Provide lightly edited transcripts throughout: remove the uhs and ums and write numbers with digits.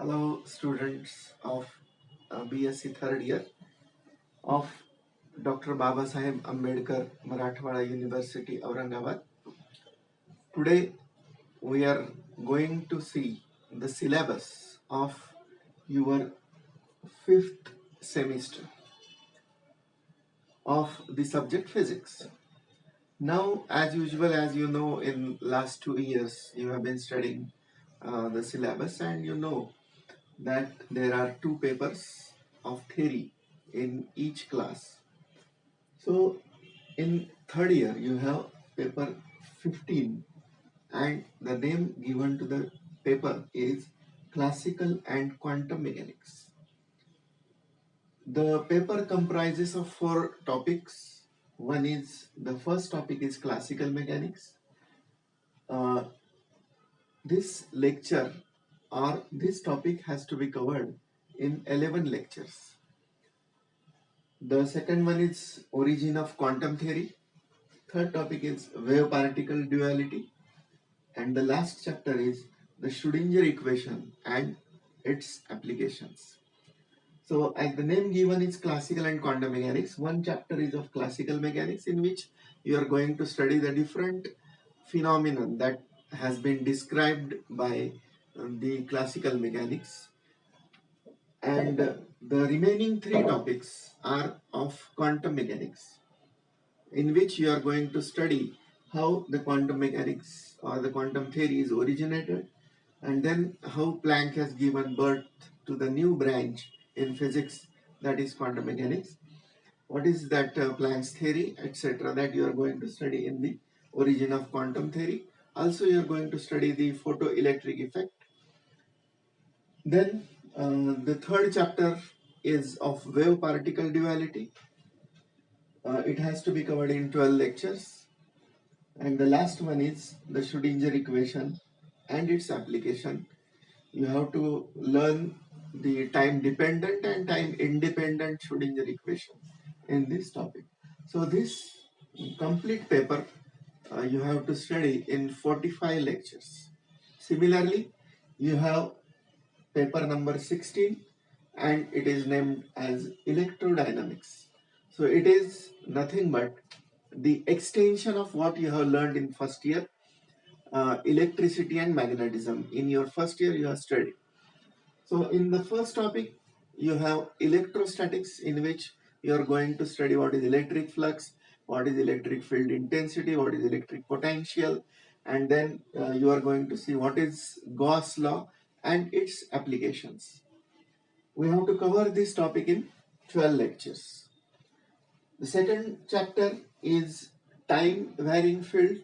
Hello, students of BSc third year of Dr. Baba Saheb Ambedkar Marathwada University, Aurangabad. Today, we are going to see the syllabus of your fifth semester of the subject physics. Now, as usual, as you know, in last 2 years, you have been studying the syllabus, and you know that there are two papers of theory in each class. So in third year you have paper 15, and the name given to the paper is classical and quantum mechanics. The paper comprises of 4 topics. The first topic is classical mechanics. Uh, this lecture or this topic has to be covered in 11 lectures. The second one is origin of quantum theory. Third topic is wave particle duality. And the last chapter is the Schrödinger equation and its applications. So as the name given is classical and quantum mechanics, one chapter is of classical mechanics in which you are going to study the different phenomenon that has been described by the classical mechanics, and the remaining 3 topics are of quantum mechanics, in which you are going to study how the quantum mechanics or the quantum theory is originated, and then how Planck has given birth to the new branch in physics, that is quantum mechanics. What is that Planck's theory, etc., that you are going to study in the origin of quantum theory. Also, you are going to study the photoelectric effect. Then the third chapter is of wave particle duality. It has to be covered in 12 lectures. And the last one is the Schrödinger equation and its application. You have to learn the time dependent and time independent Schrödinger equation in this topic. So this complete paper you have to study in 45 lectures. Similarly, you have paper number 16, and it is named as electrodynamics. So it is nothing but the extension of what you have learned in first year, electricity and magnetism. In your first year you have studied. So in the first topic you have electrostatics, in which you are going to study what is electric flux, what is electric field intensity, what is electric potential, and then you are going to see what is Gauss law and its applications. We have to cover this topic in 12 lectures. The second chapter is time varying field,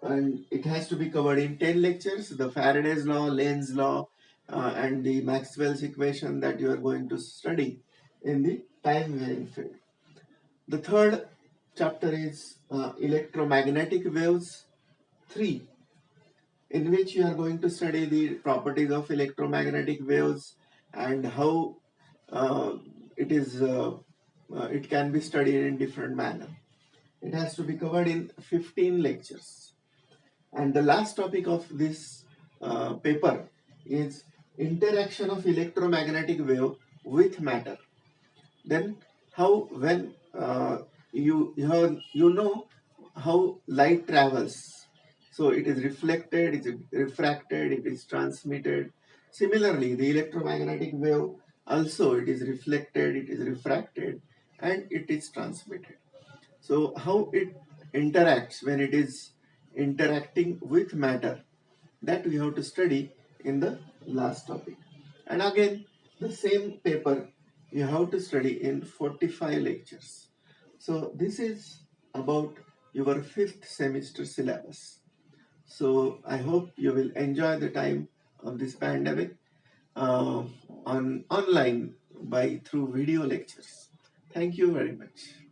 and it has to be covered in 10 lectures. The Faraday's law, Lenz's law, and the Maxwell's equation that you are going to study in the time varying field. The third chapter is electromagnetic waves 3, in which you are going to study the properties of electromagnetic waves and how it can be studied in different manner. It has to be covered in 15 lectures. And the last topic of this paper is interaction of electromagnetic wave with matter. Then how, when you know how light travels. So it is reflected, it is refracted, it is transmitted. Similarly, the electromagnetic wave also, it is reflected, it is refracted, and it is transmitted. So how it interacts when it is interacting with matter, that we have to study in the last topic. And again, the same paper you have to study in 45 lectures. So this is about your 5th semester syllabus. So I hope you will enjoy the time of this pandemic on online by through video lectures. Thank you very much.